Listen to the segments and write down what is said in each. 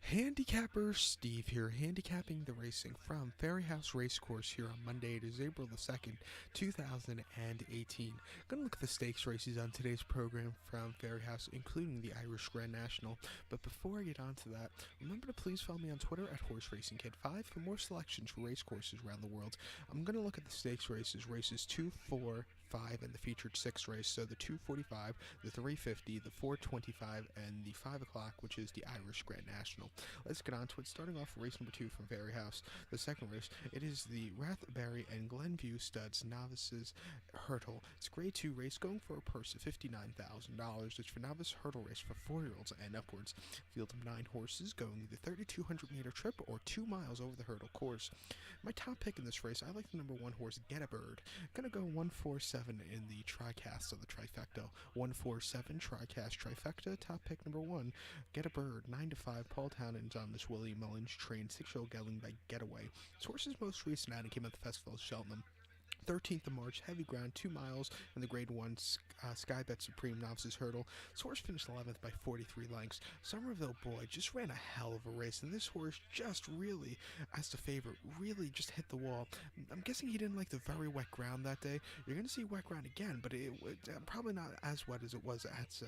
Handicapper Steve here, handicapping the racing from Fairyhouse Racecourse here on Monday. It is April the 2nd, 2018. Gonna look at the stakes races on today's program from Fairyhouse, including the Irish Grand National. But before I get on to that, remember to please follow me on Twitter at HorseRacingKid5 for more selections for race courses around the world. I'm gonna look at the stakes races 2, 4, 5, and the featured 6 race. So the 245, the 350, the 425, and the 5 o'clock, which is the Irish Grand National. Let's get on to it. Starting off race number 2 from Fairyhouse. The second race, it is the Rathberry and Glenview Studs Novices Hurdle. It's a grade 2 race going for a purse of $59,000. It's for novice hurdle race for 4-year-olds and upwards. Field of 9 horses going the 3,200 meter trip or 2 miles over the hurdle course. My top pick in this race, I like the number 1 horse, Get a Bird. Gonna go 147 in the tricast of the trifecta. 147 tricast trifecta. Top pick number 1, Get a Bird. 9-5. Paul Townend's on this Willie Mullins trained 6-year-old gelding by Getaway. This horse's most recent outing came at the Festival of Cheltenham. 13th of March, heavy ground, 2 miles in the grade 1 Sky Bet Supreme Novices Hurdle. This horse finished 11th by 43 lengths. Somerville Boy just ran a hell of a race, and this horse just really, as the favorite, really just hit the wall. I'm guessing he didn't like the very wet ground that day. You're going to see wet ground again, but it probably not as wet as it was at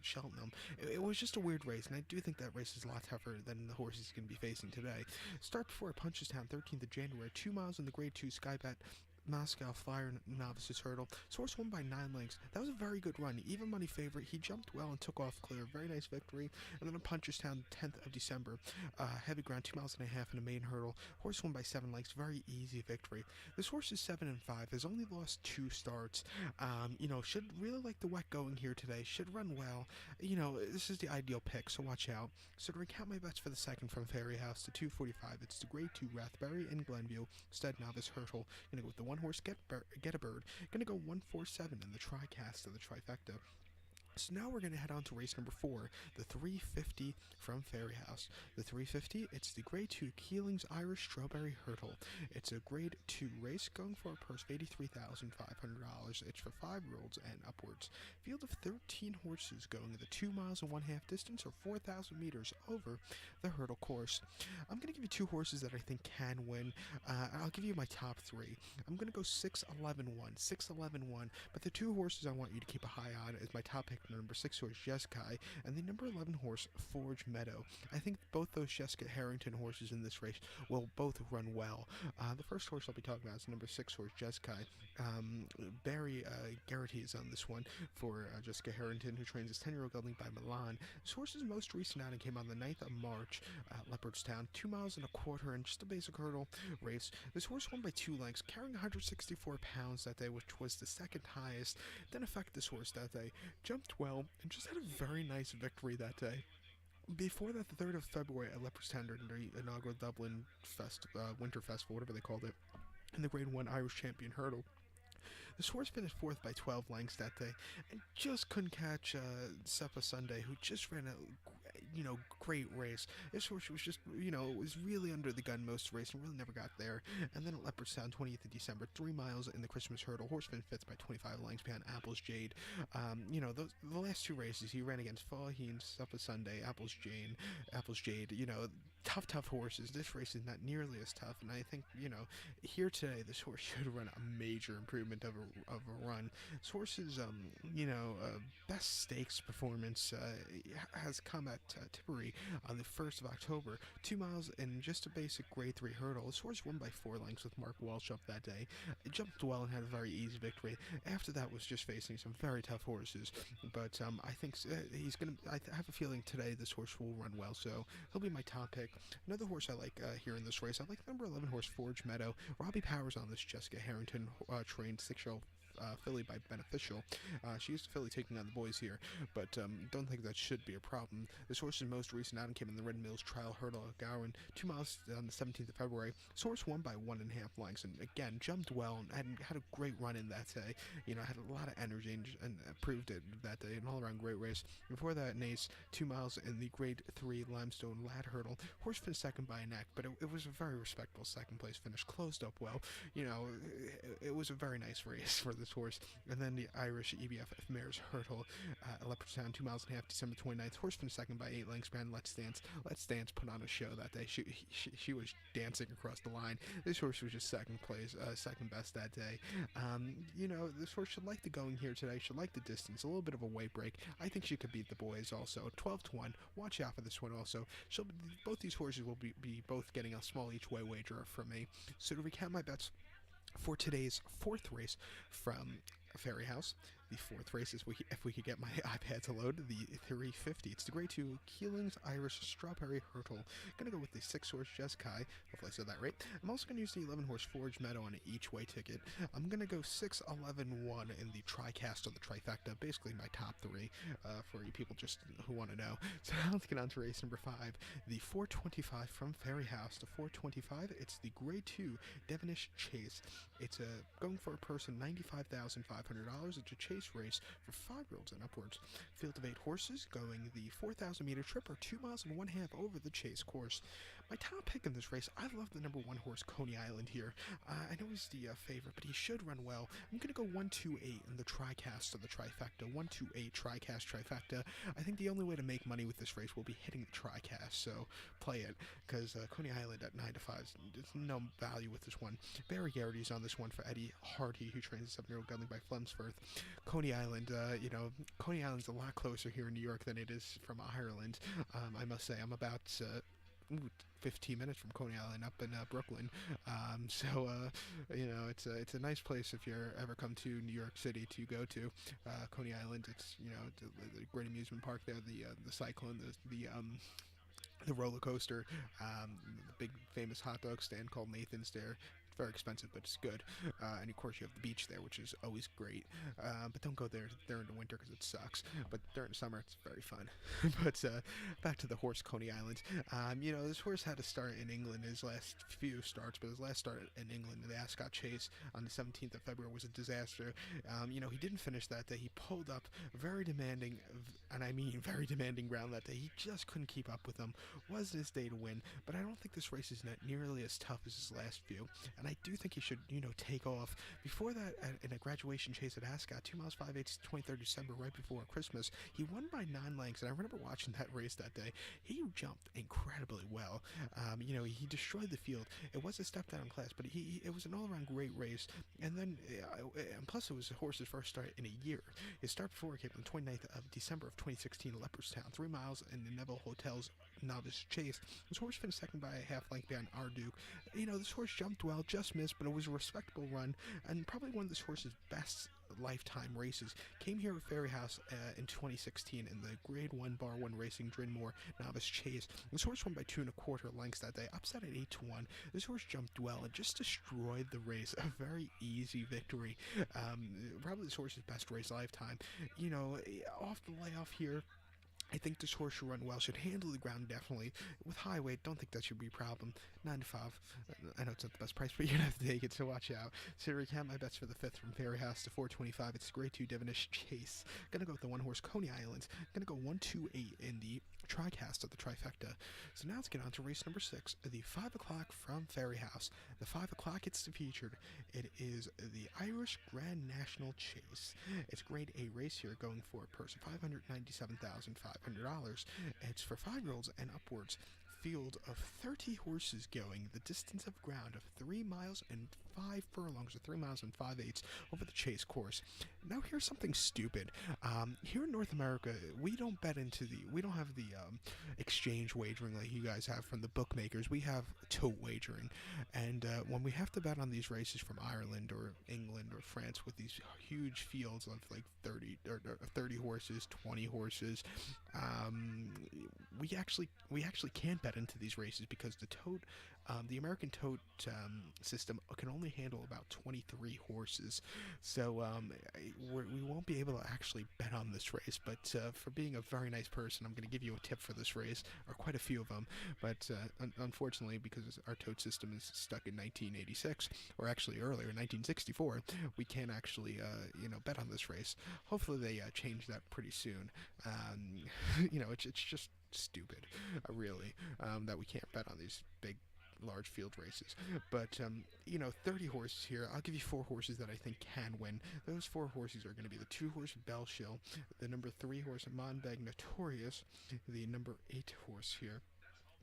Cheltenham. It was just a weird race, and I do think that race is a lot tougher than the horse he's going to be facing today. Start before Punchestown, 13th of January, 2 miles in the grade 2 Sky Bet Moscow Flyer Novices Hurdle. This horse won by 9 lengths. That was a very good run. Even money favorite. He jumped well and took off clear. Very nice victory. And then on Punchestown, 10th of December. Heavy ground, 2.5 miles in a main hurdle. Horse won by 7 lengths. Very easy victory. This horse is 7-5. Has only lost 2 starts. Should really like the wet going here today. Should run well. This is the ideal pick, so watch out. So to recount my bets for the second from Fairyhouse, the 245, it's the grade 2 Rathberry and Glenview Stud Novice Hurdle. Gonna go with the 1 horse Get a Bird. Gonna go 147 in the tricast of the trifecta. So now we're going to head on to race number 4, the 350 from Fairyhouse. The 350, it's the grade 2 Keeling's Irish Strawberry Hurdle. It's a grade 2 race going for a purse of $83,500. It's for 5-year-olds and upwards. Field of 13 horses going the 2 miles and 1/2 distance or 4,000 meters over the hurdle course. I'm going to give you 2 horses that I think can win. I'll give you my top 3. I'm going to go 6-11-1, 6-11-1, but the 2 horses I want you to keep a high on is my top pick, number 6 horse Jeskai, and the number 11 horse Forge Meadow. I think both those Jessica Harrington horses in this race will both run well. The first horse I'll be talking about is number 6 horse Jeskai. Barry Garrity is on this one for Jessica Harrington, who trains his 10-year-old gelding by Milan. This horse's most recent outing came on the 9th of March at Leopardstown, 2 miles and a quarter and just a basic hurdle race. This horse won by 2 lengths, carrying 164 pounds that day, which was the second highest. Didn't affect this horse that day. Jumped well and just had a very nice victory that day. Before that, the 3rd of February at Leopardstown during the inaugural Dublin Winter Festival, whatever they called it, in the Grade 1 Irish Champion Hurdle. This horse finished 4th by 12 lengths that day and just couldn't catch Seppa Sunday, who just ran a great race. This horse was just, was really under the gun most of the race and really never got there. And then at Leopardstown, 20th of December, 3 miles in the Christmas Hurdle. Horse finished 5th by 25 lengths behind Apples Jade. The last 2 races he ran against Faheen, Seppa Sunday, Apples Jade. Tough horses. This race is not nearly as tough, and I think here today this horse should run a major improvement of a run. This horse's best stakes performance has come at Tipperary on the 1st of October. 2 miles in just a basic grade 3 hurdle. This horse won by 4 lengths with Mark Walsh up that day. It jumped well and had a very easy victory. After that was just facing some very tough horses, but I think he's gonna. I have a feeling today this horse will run well, so he'll be my top pick. Another horse I like here in this race, I like number 11 horse Forge Meadow. Robbie Powers on this Jessica Harrington trained 6-year-old filly by Beneficial. She used to filly taking on the boys here, but don't think that should be a problem. This horse's most recent outing came in the Red Mills Trial Hurdle at Gowan, 2 miles on the 17th of February. This horse won by 1.5 lengths and again jumped well and had a great run in that day. Had a lot of energy and proved it that day. An all-around great race. Before that, Nace, 2 miles in the grade 3 Limestone Lad Hurdle. Horse finished 2nd by a neck, but it was a very respectable 2nd place finish. Closed up well. It was a very nice race for this this horse. And then the Irish EBF Mares Hurdle at Leopardstown, 2.5 miles, December 29th. Horse finished second by 8 lengths behind Let's Dance. Let's Dance put on a show that day. She was dancing across the line. This horse was just second place, second best that day. This horse should like the going here today. Should like the distance. A little bit of a weight break. I think she could beat the boys also. 12-1. Watch out for this one also. Both these horses will be both getting a small each way wager from me. So to recap my bets for today's fourth race from Fairyhouse. The fourth race is, if we could get my iPad to load, the 350. It's the Grade 2 Keeling's Irish Strawberry Hurdle. Gonna go with the 6-horse Jeskai. Hopefully I said that right. I'm also gonna use the 11-horse Forge Meadow on an each-way ticket. I'm gonna go 6, 11, 1 in the TriCast or the trifecta. Basically my top three for you people just who want to know. So now let's get on to race number 5. The 425 from Fairyhouse. The 425. It's the Grade 2 Devonish Chase. It's going for a person $95,500. It's a chase race for 5-year-olds and upwards. Field of 8 horses going the 4,000 meter trip or 2.5 miles over the chase course. My top pick in this race, I love the number 1 horse, Coney Island here. I know he's the favorite, but he should run well. I'm going to go 1-2-8 in the TriCast or the trifecta. 1-2-8 TriCast trifecta. I think the only way to make money with this race will be hitting the TriCast, so play it, because Coney Island at 9-5, there's no value with this one. Barry Garrity's on this one for Eddie Hardy, who trains the 7-year-old gelding by Flemsforth. Coney Island, Coney Island's a lot closer here in New York than it is from Ireland. I must say, I'm about 15 minutes from Coney Island up in Brooklyn. It's a nice place if you ever come to New York City to go to. Coney Island, it's, the great amusement park there, the Cyclone, the roller coaster, the big famous hot dog stand called Nathan's there. Very expensive, but it's good. And of course, you have the beach there, which is always great. But don't go there during the winter because it sucks. But during the summer, it's very fun. But back to the horse, Coney Island. This horse had to start in England. His last few starts, but his last start in England, the Ascot Chase on the 17th of February, was a disaster. He didn't finish that day. He pulled up very demanding, and I mean very demanding ground that day. He just couldn't keep up with them. Was his day to win, but I don't think this race is not nearly as tough as his last few. And I do think he should, take off. Before that, in a graduation chase at Ascot, 2 miles 5/8, 23rd December, right before Christmas, he won by 9 lengths, and I remember watching that race that day. He jumped incredibly well. He destroyed the field. It was a step down in class, but it was an all-around great race. And then, and plus, it was the horse's first start in a year. His start before came on the 29th of December of 2016 at Leopardstown, 3 miles in the Neville Hotel's novice chase. This horse finished second by a half length behind Arduke. This horse jumped well, just missed, but it was a respectable run, and probably one of this horse's best lifetime races. Came here at Fairyhouse in 2016 in the Grade 1 Bar 1 Racing Drinmore Novice Chase. This horse won by 2.25 lengths that day, upset at 8-1. This horse jumped well and just destroyed the race. A very easy victory. Probably this horse's best race lifetime. Off the layoff here, I think this horse should run well, should handle the ground definitely. With high weight, don't think that should be a problem. 9-5. I know it's not the best price, but you're going to have to take it, so watch out. So to recap my bets for the 5th from Fairyhouse to 425, it's Grade 2 Devonish Chase. Going to go with the 1-horse Coney Island. Going to go 1-2-8 in the TriCast of the trifecta. So now let's get on to race number 6, the 5 o'clock from Fairyhouse. The 5 o'clock, it's the featured. It is the Irish Grand National Chase. It's Grade A race here, going for a person $597,500. It's for 5-year-olds and upwards. Field of 30 horses going the distance of ground of 3 miles and 5 furlongs, or 3 miles and 5/8 over the chase course. Now here's something stupid. Here in North America, we don't have the exchange wagering like you guys have from the bookmakers. We have tote wagering, and when we have to bet on these races from Ireland or England or France with these huge fields of like 30 horses, 20 horses, we actually can't bet into these races because the American tote system can only handle about 23 horses, so we won't be able to actually bet on this race. But for being a very nice person, I'm going to give you a tip for this race, or quite a few of them. But unfortunately, because our tote system is stuck in 1986, or actually earlier, 1964, we can't actually bet on this race. Hopefully they change that pretty soon. It's just stupid, really, that we can't bet on these big large field races. But 30 horses here. I'll give you 4 horses that I think can win. Those 4 horses are going to be the 2 horse Bellshill, the number 3 horse Monbeg Notorious, the number 8 horse here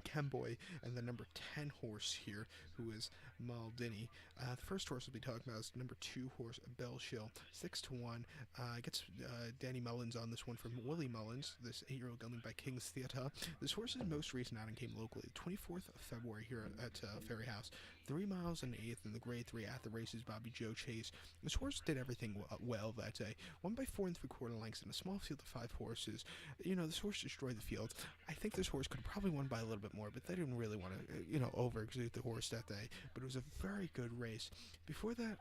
Kemboy, and the number 10 horse here, who is Maldini. The first horse we'll be talking about is number 2 horse Bellshill, 6-1. Gets Danny Mullins on this one from Willie Mullins, this 8-year-old gelding by King's Theatre. This horse's most recent outing came locally, the 24th of February here at Fairyhouse. 3 miles and 1/8 in the grade 3 at the races, Bobby Joe Chase. This horse did everything well that day. Won by 4 3/4 lengths in a small field of 5 horses. This horse destroyed the field. I think this horse could have probably won by a little bit more, but they didn't really want to, over-exude the horse that day. But it was a very good race. Before that,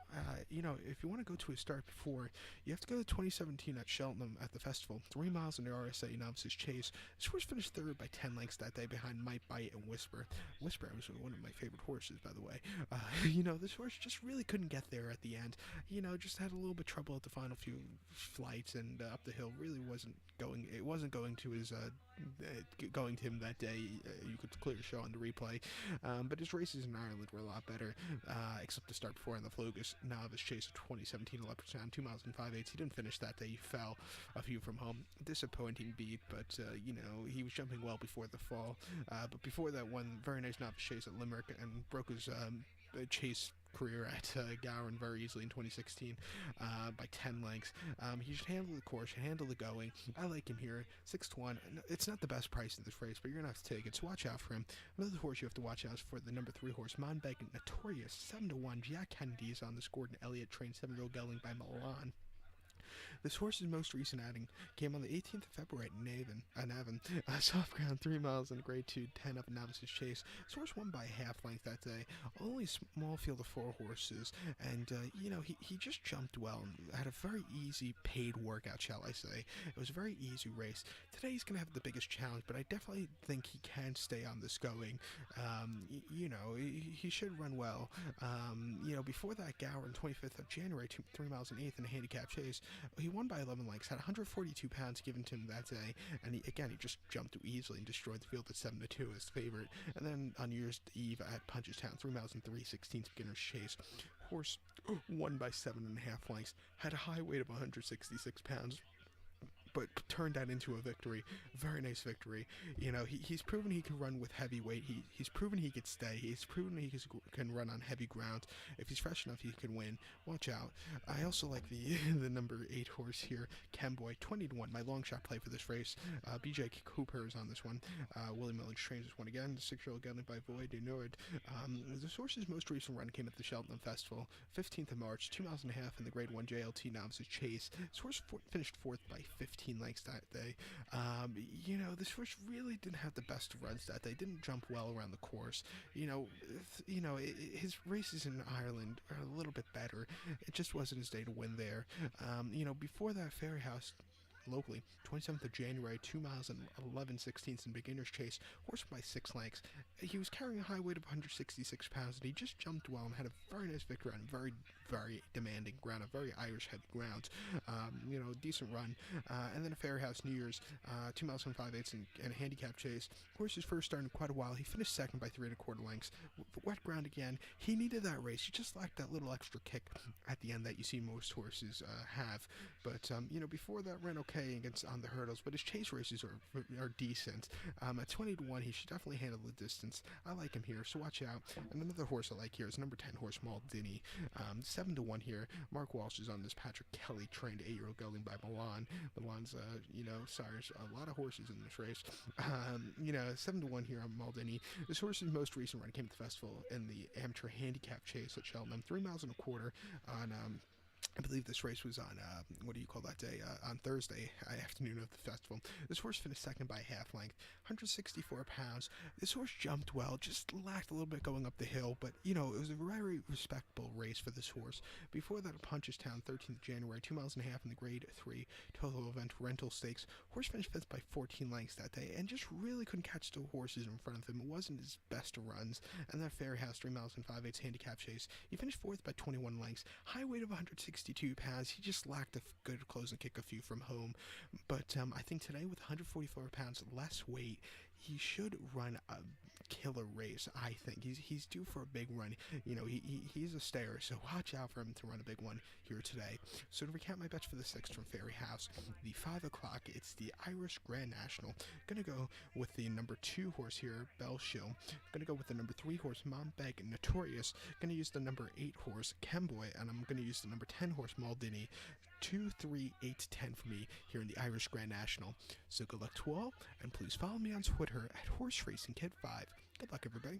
if you want to go to a start before, you have to go to 2017 at Cheltenham at the festival. 3 miles in the RSA Novices Chase. This horse finished 3rd by 10 lengths that day behind Might Bite and Whisper. Whisper was one of my favorite horses, by the way. This horse just really couldn't get there at the end. Just had a little bit of trouble at the final few flights and up the hill. Really wasn't going. It wasn't going to his going to him that day. You could clearly show on the replay. But his races in Ireland were a lot better, except to start before in the Flogus Novice Chase of 2017 at Leopardstown, 2 miles and 5/8. He didn't finish that day. He fell a few from home. Disappointing beat, but he was jumping well before the fall. But before that, one very nice novice chase at Limerick and broke his chase career at Gowan very easily in 2016 by 10 lengths. He should handle the course, should handle the going. I like him here, 6-1. It's not the best price in this race, but you're going to have to take it, so watch out for him. Another horse you have to watch out for the number 3 horse, Monbeg Notorious, 7-1. Jack Kennedy is on this. Gordon Elliott trained 7-year-old gelding by Milan. This horse's most recent outing came on the 18th of February at Navan. Soft ground, 3 miles in a grade 2, 10 up Novices Chase. This horse won by half length that day. Only a small field of 4 horses, and he just jumped well and had a very easy paid workout, shall I say. It was a very easy race. Today he's going to have the biggest challenge, but I definitely think he can stay on this going. He should run well. Before that, Gower on 25th of January, 3 miles and 1/8 in a handicap chase. He won by 11 lengths, had 142 pounds given to him that day, and he just jumped easily and destroyed the field at 7-2 as favorite. And then on New Year's Eve at Punchestown, 3 miles and 3/16 beginner's chase. Horse won by 7.5 lengths, had a high weight of 166 pounds. But turned that into a victory. Very nice victory. He's proven he can run with heavy weight. He's proven he could stay. He's proven he can run on heavy ground. If he's fresh enough, he can win. Watch out. I also like the the number 8 horse here, Kemboy, 20-1. My long shot play for this race. BJ Cooper is on this one. Willie Mullins trains this one again. The 6-year-old gelding by Void de Nord. This horse's most recent run came at the Cheltenham Festival, 15th of March, 2 miles and a half in the grade 1 JLT Novices Chase. This horse finished 4th by 15 lengths that day. This horse really didn't have the best of runs that day. Didn't jump well around the course. His races in Ireland are a little bit better. It just wasn't his day to win there. Before that, Fairyhouse locally, 27th of January, 2 miles and 11/16 in beginner's chase, horse by 6 lengths. He was carrying a high weight of 166 pounds, and he just jumped well and had a very nice victory on very, very demanding ground, a very Irish-heavy ground. Decent run. And then a Fairyhouse New Year's, 2 miles and 5/8 and a handicap chase. Horse's first start in quite a while. He finished second by 3 1/4 lengths. Wet ground again. He needed that race. He just lacked that little extra kick at the end that you see most horses have. But, before that, ran okay on the hurdles, but his chase races are decent. At 20-1, he should definitely handle the distance. I like him here, so watch out. And another horse I like here is number 10 horse Maldini. 7-1 here. Mark Walsh is on this. Patrick Kelly trained 8-year-old gelding by Milan. Milan's, sires a lot of horses in this race. 7-1 here on Maldini. This horse's most recent run came at the festival in the amateur handicap chase at Cheltenham. 3 miles and a quarter on I believe this race was on, on Thursday afternoon of the festival. This horse finished second by half length, 164 pounds. This horse jumped well, just lacked a little bit going up the hill, but, it was a very respectable race for this horse. Before that, at Punchestown, 13th January, 2 miles and a half in the grade 3 total event rental stakes. Horse finished 5th by 14 lengths that day, and just really couldn't catch the horses in front of him. It wasn't his best of runs. And that Fairyhouse, 3 miles and 5/8 handicap chase. He finished 4th by 21 lengths, high weight of 162 pounds. He just lacked a good closing kick a few from home. But I think today with 144 pounds less weight, he should run a killer race. I think he's due for a big run. He's a stayer, so watch out for him to run a big one here today. So to recap my bets for the 6th from Fairyhouse, the 5 o'clock, it's the Irish Grand National. Gonna go with the number 2 horse here, Bell Show. Gonna go with the number 3 horse, Mombeg Notorious. Gonna use the number 8 horse, Kemboy, and I'm gonna use the number 10 horse, Maldini. 2, 3, 8, 10 for me here in the Irish Grand National. So good luck to all, and please follow me on Twitter at Horse Racing Kid 5. Good luck, everybody.